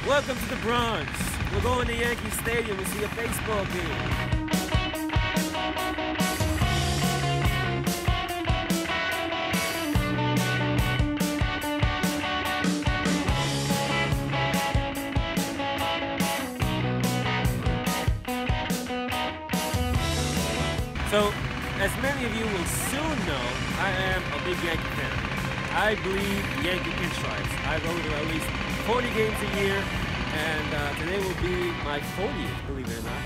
Welcome to the Bronx. We're going to Yankee Stadium to see a baseball game. So, as many of you will soon know, I am a big Yankee fan. I bleed Yankee pinstripes. I go to at least 40 games a year, and today will be my 40th, believe it or not.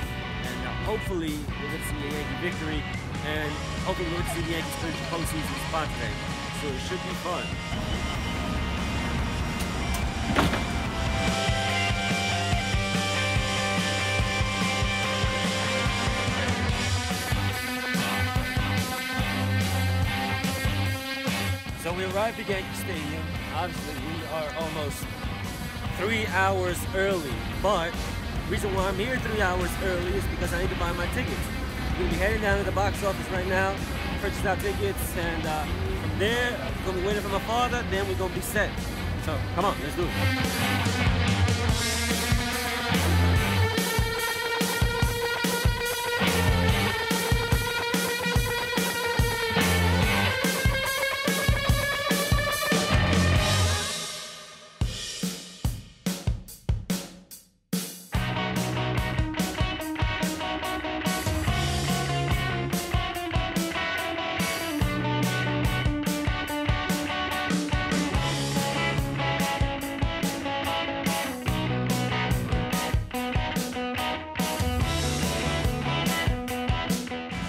And hopefully we're going to see a Yankee victory, and hopefully we're going to see the Yankees finish the postseason spot today. So it should be fun. So we arrived at Yankee Stadium. Obviously, we are almost 3 hours early, but the reason why I'm here 3 hours early is because I need to buy my tickets. We're going to be heading down to the box office right now, purchase our tickets, and from there, we're going to be waiting for my father, then we're going to be set. So, come on, let's do it.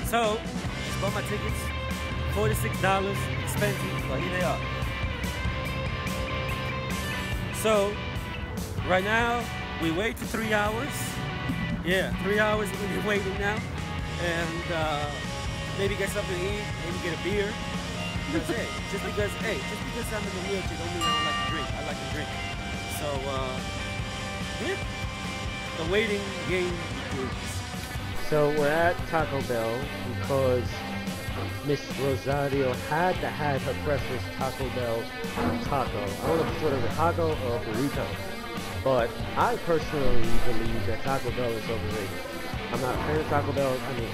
So, just bought my tickets, $46, expensive, but here they are. So, right now, we wait for 3 hours. Yeah, 3 hours we're gonna be waiting now. And maybe get something to eat, maybe get a beer. Because, just because I'm in the wheelchair don't mean I don't like to drink. I like to drink. So, yeah, the waiting game begins. So we're at Taco Bell because Miss Rosario had to have her breakfast Taco Bell taco. I don't know if it's sort of a taco or a burrito, but I personally believe that Taco Bell is overrated. I'm not a fan of Taco Bell. I mean,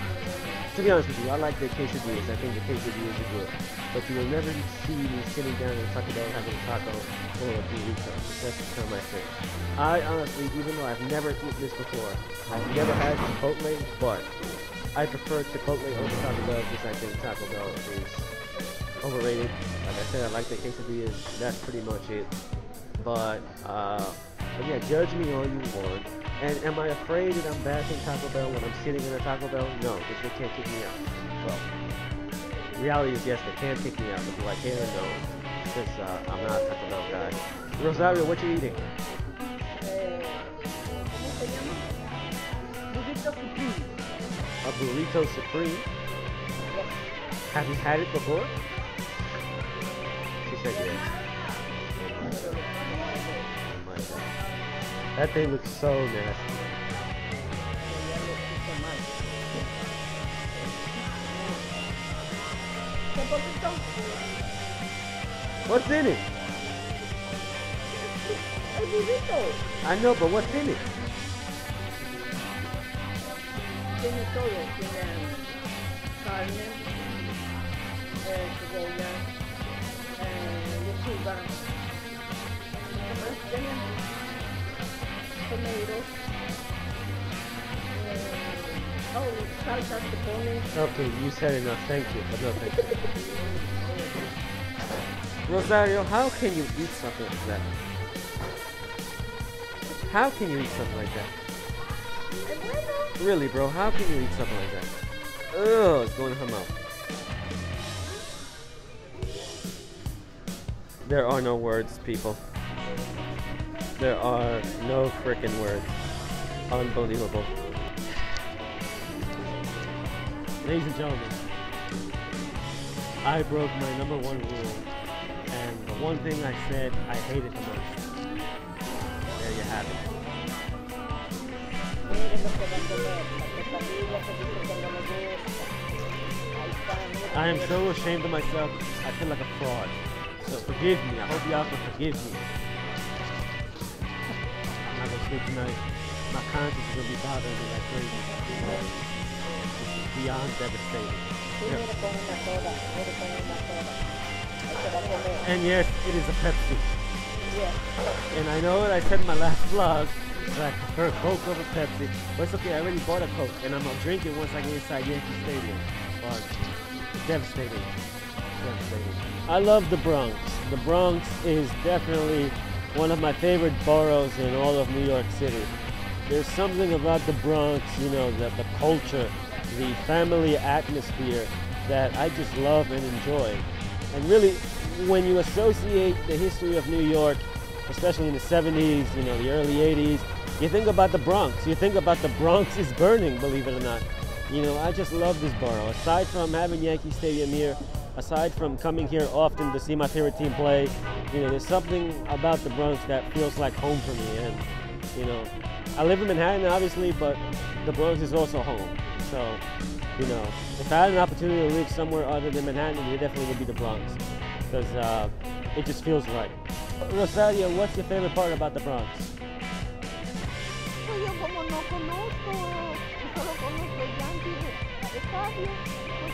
to be honest with you, I like the quesadillas. I think the quesadillas are good. But you will never see me sitting down at Taco Bell having a taco or a burrito. That's the term I say. I honestly, even though I've never eaten this before, I've never had Chipotle, but I prefer Chipotle over Taco Bell because I think Taco Bell is overrated. Like I said, I like the quesadillas. That's pretty much it. But yeah, judge me all you want. And am I afraid that I'm bashing Taco Bell when I'm sitting in a Taco Bell? No, because they can't kick me out. Well, reality is yes, they can kick me out. But do I care? No, because I'm not a Taco Bell guy. Rosario, what you eating? A burrito supreme? Yes. Have you had it before? She said yes. Oh my God. That thing looks so nasty. What's in it? I know, but what's in it? Tiene todo, tiene carne, cebolla, lechuga, tomatoes, salsas que ponen. Okay, you said enough. Thank you, but no thank you. Rosario, how can you eat something like that? How can you eat something like that? Really, bro, how can you eat something like that? Ugh, it's going in her mouth. There are no words, people. There are no frickin' words. Unbelievable. Ladies and gentlemen, I broke my #1 rule, and the one thing I said I hated the most. There you have it. I am so ashamed of myself. I feel like a fraud. So forgive me. I hope y'all can forgive me. I'm not birthday tonight, my conscience is gonna be bothering me like crazy. It's beyond devastating. Sí, Yeah. viene con una soda, viene con una soda. Ahí se va a comer. And yes, it is a Pepsi. Yeah. And I know that I said in my last vlog that I prefer Coke over Pepsi, but it's okay, I already bought a Coke, and I'm gonna drink it once I get inside Yankee Stadium. But it's devastating. Devastating. I love the Bronx. The Bronx is definitely one of my favorite boroughs in all of New York City. There's something about the Bronx, you know, the culture, the family atmosphere that I just love and enjoy. And really, when you associate the history of New York, especially in the 70s, you know, the early 80s, you think about the Bronx. You think about the Bronx is burning, believe it or not. You know, I just love this borough. Aside from having Yankee Stadium here, aside from coming here often to see my favorite team play, you know, there's something about the Bronx that feels like home for me. And, you know, I live in Manhattan, obviously, but the Bronx is also home. So, you know, if I had an opportunity to live somewhere other than Manhattan, it definitely would be the Bronx, because it just feels right. Rosario, what's your favorite part about the Bronx? Pues yo como no conozco, yo solo conozco el Yankee Stadium, pues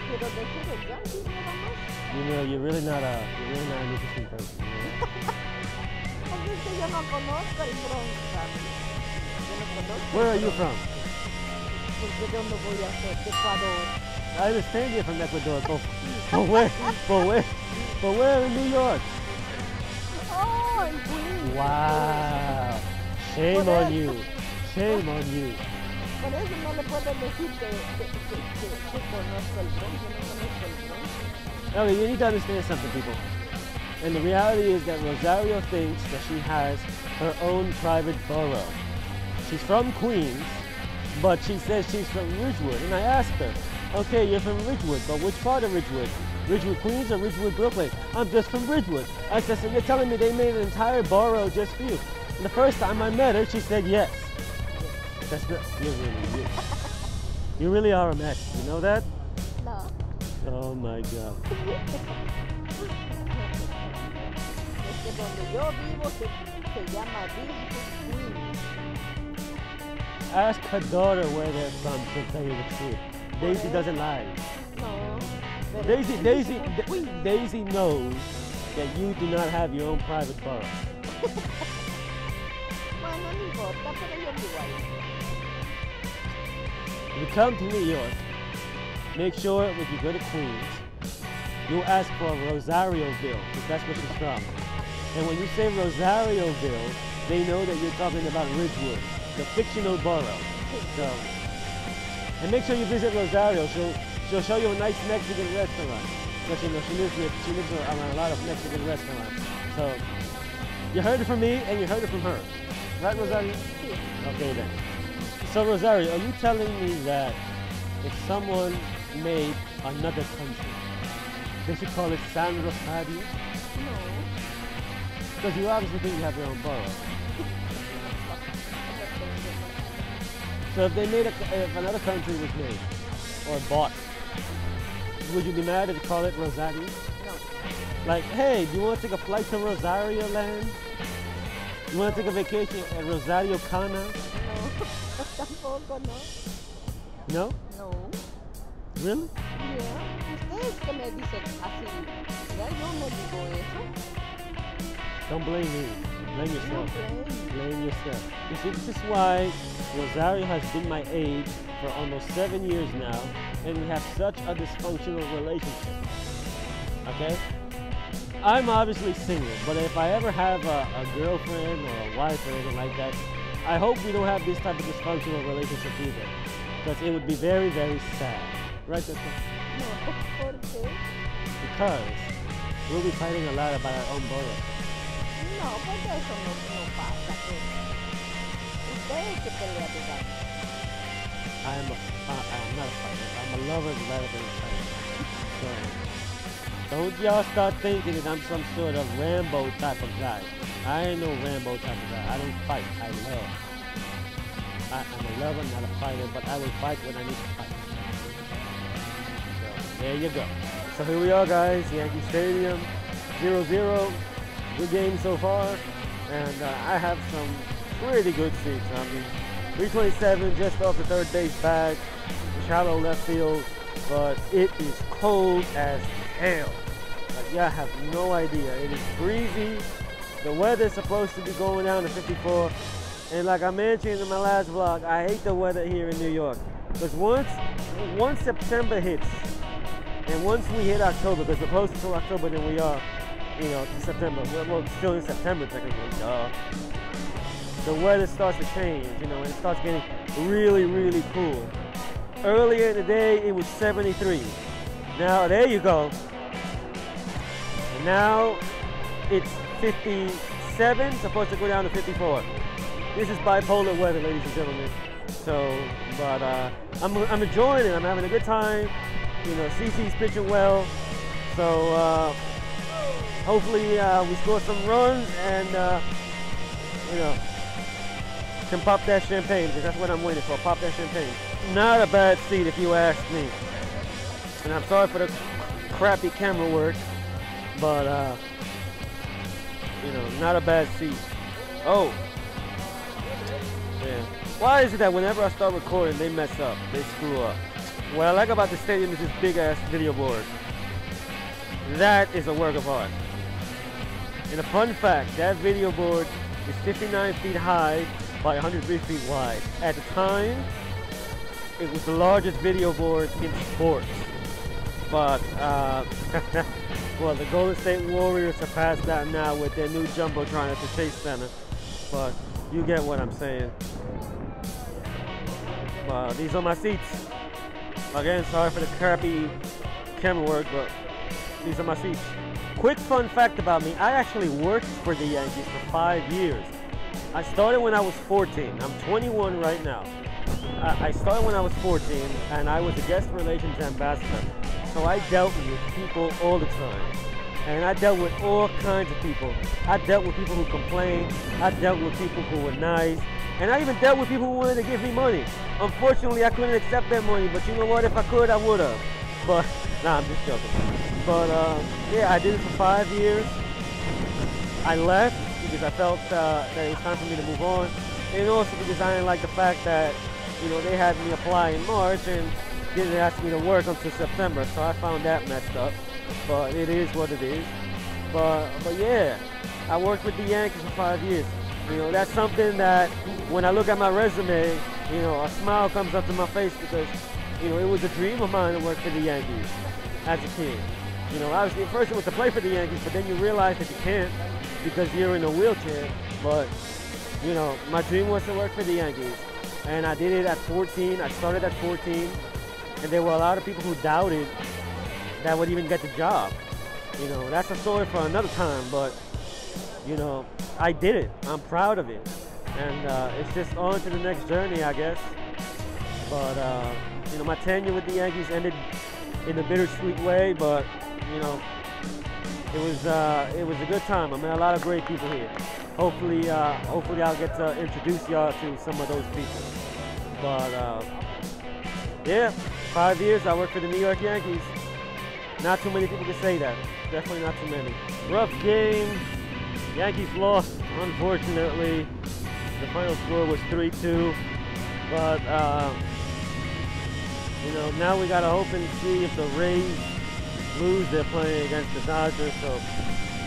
quiero decir el Yankee nada más. You know, you're really not an interesting person. You know? Así es que yo no conozco el Bronx, ¿sabes? Yo no conozco. Where are you from? Porque ¿de dónde voy a ser? De Ecuador. I understand you're from Ecuador, but where in New York? Oh, en Queens. Wow. Shame on you. Shame on you. Por eso no le puedo decir que conozco el Bronx, yo no conozco el Bronx. Okay, you need to understand something, people. And the reality is that Rosario thinks that she has her own private borough. She's from Queens, but she says she's from Ridgewood. And I asked her, okay, you're from Ridgewood, but which part of Ridgewood? Ridgewood, Queens or Ridgewood, Brooklyn? I'm just from Ridgewood. I said, so you're telling me they made an entire borough just for you? And the first time I met her, she said yes. That's the, you really are a mess. You know that? No. Oh my God. Es que donde yo vivo se llama Ridgewood, Queens. Ask her daughter where they're from, she'll tell you the truth. Daisy doesn't lie. No. pero Daisy knows that you do not have your own private borough. Bueno, no importa, pero yo vivo ahí. If you come to New York, make sure if you go to Queens, you ask for Rosarioville, because that's where she's from. And when you say Rosarioville, they know that you're talking about Ridgewood, the fictional borough. So, and make sure you visit Rosario. She'll show you a nice Mexican restaurant. Because you know she lives around a lot of Mexican restaurants. So you heard it from me and you heard it from her. Right, Rosario? Okay then. So Rosario, are you telling me that if someone made another country, they should call it San Rosario? No. Because you obviously think you have your own borough. So if they made if another country was made or bought, would you be mad if they call it Rosario? No. Like, hey, do you want to take a flight to Rosario land? You want to take a vacation at Rosario Cana? No. Tampoco, no. No? No. Really? Yeah. Ustedes que me dicen así, ya yo no digo eso. Don't blame me. Blame No yourself. blame. Blame yourself. You see, this is why Rosario has been my aide for almost 7 years now, and we have such a dysfunctional relationship. Okay? I'm obviously single, but if I ever have a girlfriend or a wife or anything like that, I hope we don't have this type of dysfunctional relationship either. Because it would be very, very sad. Right, Tessa? No, ¿por qué? Because we'll be fighting a lot about our own borough. No, porque eso no pasa. Que ustedes que pelean de gato. I'm not a fighter. I'm a lover rather than a fighter. So, don't y'all start thinking that I'm some sort of Rambo type of guy. I ain't no Rambo type of guy. I don't fight. I love. I'm a lover, not a fighter, but I will fight when I need to fight. So, there you go. So here we are, guys. Yankee Stadium, 0-0. Good game so far. And I have some pretty good seats. I mean, 327 just off the third base bag, shallow left field, but it is cold as hell. Like, yeah, I have no idea. It is breezy. The weather's supposed to be going down to 54. And like I mentioned in my last vlog, I hate the weather here in New York. Because once September hits, and once we hit October, because we're closer to October than we are, you know, to September. Well, still in September technically, the weather starts to change, you know, and it starts getting really, really cool. Earlier in the day, it was 73. Now, there you go. And now, it's 57, supposed to go down to 54. This is bipolar weather, ladies and gentlemen. So, but I'm enjoying it. I'm having a good time. You know, CC's pitching well. So, hopefully we score some runs and, you know, can pop that champagne, because that's what I'm waiting for. Pop that champagne. Not a bad seat if you ask me. And I'm sorry for the crappy camera work, but you know, not a bad seat. Oh, yeah. Why is it that whenever I start recording, they mess up, they screw up? What I like about the stadium is this big ass video board. That is a work of art. And a fun fact, that video board is 59 feet high by 103 feet wide. At the time, it was the largest video board in sports. But, well, the Golden State Warriors surpassed that now with their new Jumbotron at the Chase Center. But you get what I'm saying. These are my seats. Again, sorry for the crappy camera work, but these are my seats. Quick fun fact about me, I actually worked for the Yankees for 5 years. I started when I was 14. I'm 21 right now. I started when I was 14, and I was a guest relations ambassador. So I dealt with people all the time. And I dealt with all kinds of people. I dealt with people who complained. I dealt with people who were nice. And I even dealt with people who wanted to give me money. Unfortunately, I couldn't accept their money, but you know what? If I could, I would have. But, nah, I'm just joking. But, yeah, I did it for 5 years. I left because I felt that it was time for me to move on. And also because I didn't like the fact that, you know, they had me apply in March and didn't ask me to work until September. So I found that messed up. But it is what it is. But yeah, I worked with the Yankees for 5 years. You know, that's something that when I look at my resume, you know, a smile comes up to my face because, you know, it was a dream of mine to work for the Yankees as a kid. You know, obviously at first it was to play for the Yankees, but then you realize that you can't because you're in a wheelchair. But, you know, my dream was to work for the Yankees. And I did it at 14. I started at 14. And there were a lot of people who doubted that I would even get the job. You know, that's a story for another time, but, you know, I did it. I'm proud of it. And it's just on to the next journey, I guess. But, you know, my tenure with the Yankees ended in a bittersweet way, but, you know, it was a good time. I met a lot of great people here. Hopefully I'll get to introduce y'all to some of those people. But, yeah, 5 years I worked for the New York Yankees. Not too many people can say that. Definitely not too many. Rough game. Yankees lost, unfortunately. The final score was 3-2. But, you know, now we got to hope and see if the Rays lose. They're playing against the Dodgers, so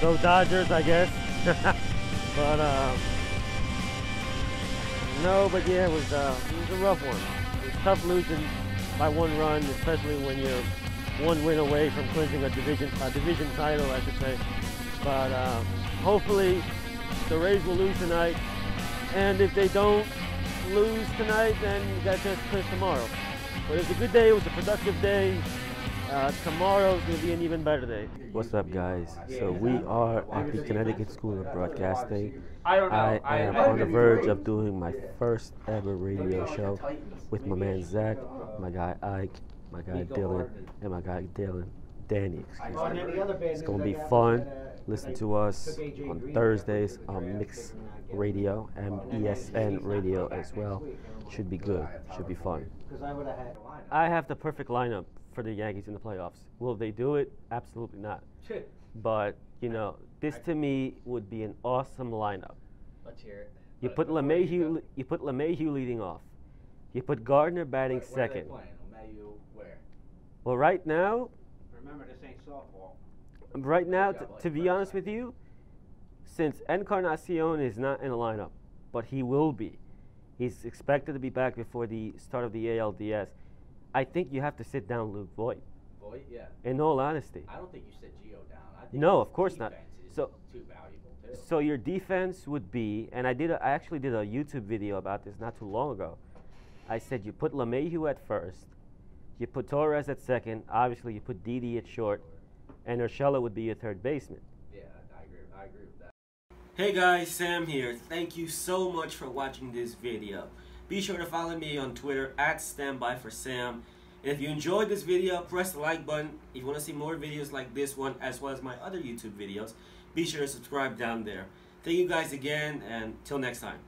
go Dodgers, I guess. But, no, but yeah, it was a rough one. It was tough losing by 1 run, especially when you're 1 win away from clinching a division title, I should say. But hopefully the Rays will lose tonight. And if they don't lose tonight, then you got a chance to clinch tomorrow. But it was a good day. It was a productive day. Tomorrow's going to be an even better day. What's up, guys? So we are at the Connecticut School of Broadcasting. I am on the verge of doing my first ever radio show with my man Zach, my guy Ike, my guy Dylan, and my guy Danny. It's going to be fun. Listen to us on Thursdays on Mix Radio, MESN Radio as well. Should be good. Should be fun. I have the perfect lineup for the Yankees in the playoffs. Will they do it? Absolutely not. But, you know, this to me would be an awesome lineup. Let's hear it. You put LeMahieu. You put LeMahieu leading off. You put Gardner batting Where second. are they playing? LeMahieu where? Well, right now, Remember, this ain't softball. to be honest with you, since Encarnacion is not in the lineup, but he will be. He's expected to be back before the start of the ALDS. I think you have to sit down Luke Voigt. Voigt, yeah. In all honesty. I don't think you sit Gio down. I think No, his of course not. defense is So- too valuable too. So your defense would be, and I actually did a YouTube video about this not too long ago. I said you put LeMahieu at first, you put Torres at second, obviously you put Didi at short, and Urshela would be your third baseman. Yeah, I agree with that. Hey guys, Sam here. Thank you so much for watching this video. Be sure to follow me on Twitter at StandByForSam. And if you enjoyed this video, press the like button. If you want to see more videos like this one, as well as my other YouTube videos, be sure to subscribe down there. Thank you guys again, and till next time.